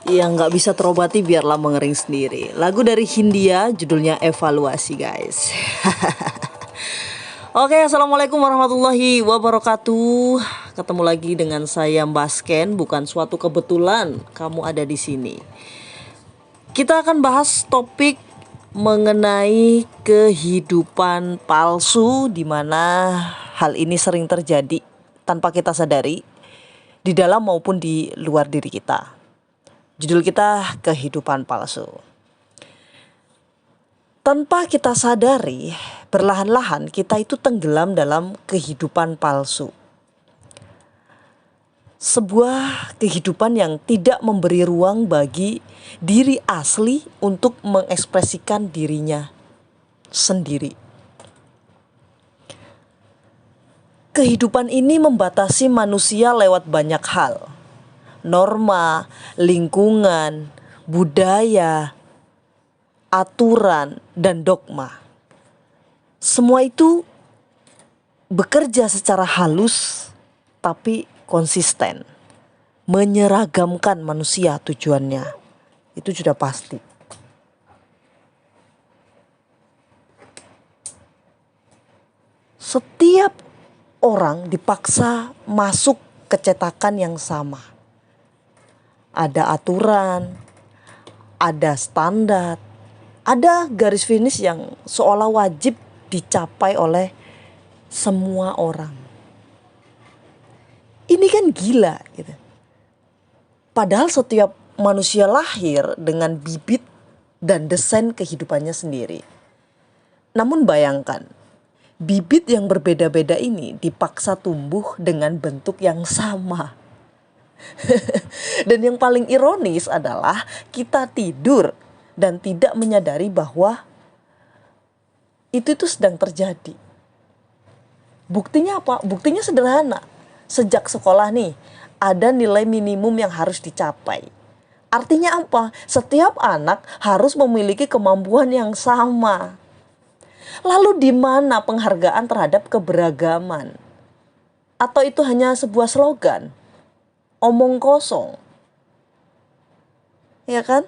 Yang nggak bisa terobati biarlah mengering sendiri. Lagu dari Hindia, judulnya Evaluasi, guys. Oke, assalamualaikum warahmatullahi wabarakatuh. Ketemu lagi dengan saya Mbak Sken. Bukan suatu kebetulan kamu ada di sini. Kita akan bahas topik mengenai kehidupan palsu, di mana hal ini sering terjadi tanpa kita sadari, di dalam maupun di luar diri kita. Judul kita kehidupan palsu. Tanpa kita sadari, perlahan-lahan kita itu tenggelam dalam kehidupan palsu. Sebuah kehidupan yang tidak memberi ruang bagi diri asli untuk mengekspresikan dirinya sendiri. Kehidupan ini membatasi manusia lewat banyak hal. Norma, lingkungan, budaya, aturan, dan dogma. Semua itu bekerja secara halus tapi konsisten, menyeragamkan manusia tujuannya. Itu sudah pasti. Setiap orang dipaksa masuk ke cetakan yang sama. Ada aturan, ada standar, ada garis finish yang seolah wajib dicapai oleh semua orang. Ini kan gila gitu. Padahal setiap manusia lahir dengan bibit dan desain kehidupannya sendiri. Namun bayangkan, bibit yang berbeda-beda ini dipaksa tumbuh dengan bentuk yang sama. Dan yang paling ironis adalah kita tidur dan tidak menyadari bahwa itu sedang terjadi. Buktinya apa? Buktinya sederhana. Sejak sekolah nih, ada nilai minimum yang harus dicapai. Artinya apa? Setiap anak harus memiliki kemampuan yang sama. Lalu di mana penghargaan terhadap keberagaman? Atau itu hanya sebuah slogan? Omong kosong. Ya kan?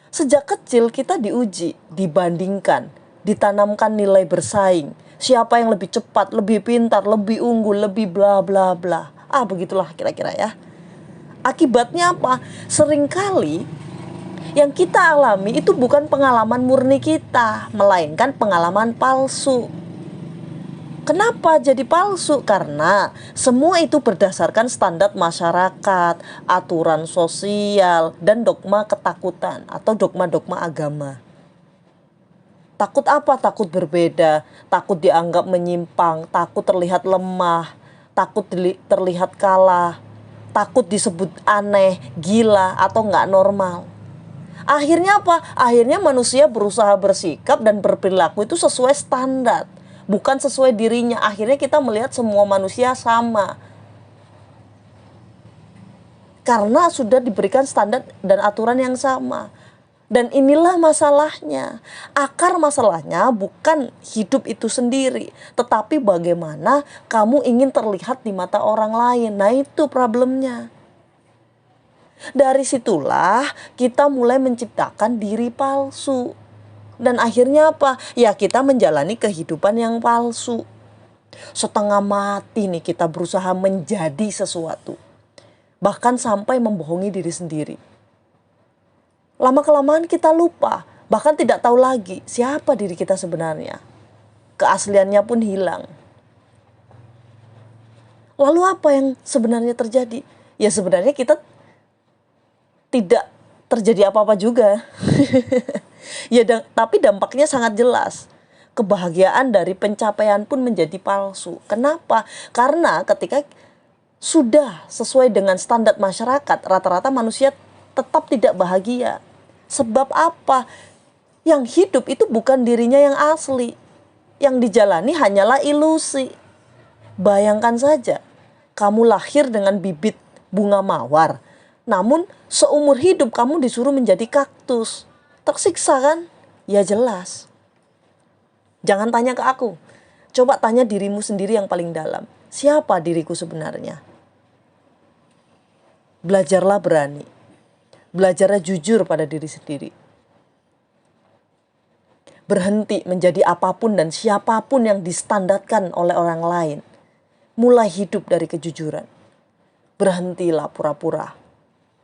Sejak kecil kita diuji, dibandingkan, ditanamkan nilai bersaing. Siapa yang lebih cepat, lebih pintar, lebih unggul, lebih bla bla bla. Begitulah kira-kira ya. Akibatnya apa? Seringkali yang kita alami itu bukan pengalaman murni kita, melainkan pengalaman palsu. Kenapa jadi palsu? Karena semua itu berdasarkan standar masyarakat, aturan sosial, dan dogma ketakutan atau dogma-dogma agama. Takut apa? Takut berbeda, takut dianggap menyimpang, takut terlihat lemah, takut terlihat kalah, takut disebut aneh, gila, atau nggak normal. Akhirnya apa? Akhirnya manusia berusaha bersikap dan berperilaku itu sesuai standar, bukan sesuai dirinya. Akhirnya kita melihat semua manusia sama. Karena sudah diberikan standar dan aturan yang sama. Dan inilah masalahnya. Akar masalahnya bukan hidup itu sendiri, tetapi bagaimana kamu ingin terlihat di mata orang lain. Nah, itu problemnya. Dari situlah kita mulai menciptakan diri palsu. Dan akhirnya apa? Ya, kita menjalani kehidupan yang palsu. Setengah mati nih kita berusaha menjadi sesuatu. Bahkan sampai membohongi diri sendiri. Lama-kelamaan kita lupa, bahkan tidak tahu lagi siapa diri kita sebenarnya. Keasliannya pun hilang. Lalu apa yang sebenarnya terjadi? Ya sebenarnya kita tidak terjadi apa-apa juga. Tapi dampaknya sangat jelas. Kebahagiaan dari pencapaian pun menjadi palsu. Kenapa? Karena ketika sudah sesuai dengan standar masyarakat, rata-rata manusia tetap tidak bahagia. Sebab apa? Yang hidup itu bukan dirinya yang asli. Yang dijalani hanyalah ilusi. Bayangkan saja, kamu lahir dengan bibit bunga mawar. Namun seumur hidup kamu disuruh menjadi kaktus. Tersiksa kan? Ya jelas. Jangan tanya ke aku. Coba tanya dirimu sendiri yang paling dalam. Siapa diriku sebenarnya? Belajarlah berani. Belajarnya jujur pada diri sendiri. Berhenti menjadi apapun dan siapapun yang distandarkan oleh orang lain. Mulai hidup dari kejujuran. Berhentilah pura-pura.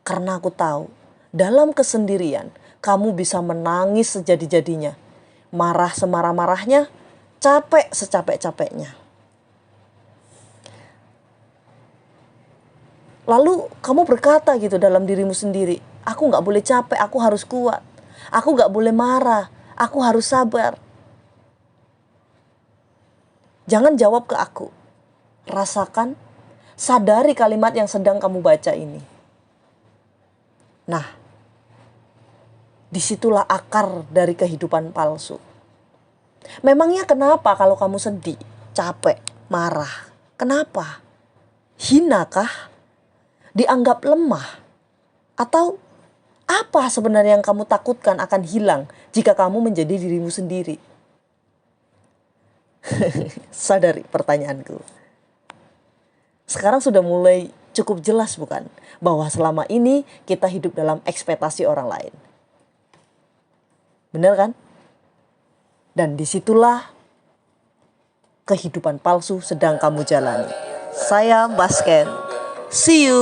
Karena aku tahu, dalam kesendirian, kamu bisa menangis sejadi-jadinya. Marah semarah-marahnya, capek secapek-capeknya. Lalu kamu berkata gitu dalam dirimu sendiri, aku gak boleh capek, aku harus kuat. Aku gak boleh marah, aku harus sabar. Jangan jawab ke aku. Rasakan, sadari kalimat yang sedang kamu baca ini. Nah, disitulah akar dari kehidupan palsu. Memangnya kenapa kalau kamu sedih, capek, marah? Kenapa? Hina kah? Dianggap lemah? Atau apa sebenarnya yang kamu takutkan akan hilang jika kamu menjadi dirimu sendiri? Sadari pertanyaanku. Sekarang sudah mulai cukup jelas bukan? Bahwa selama ini kita hidup dalam ekspektasi orang lain. Benar kan? Dan disitulah kehidupan palsu sedang kamu jalani. Saya Mbak Sken. See you.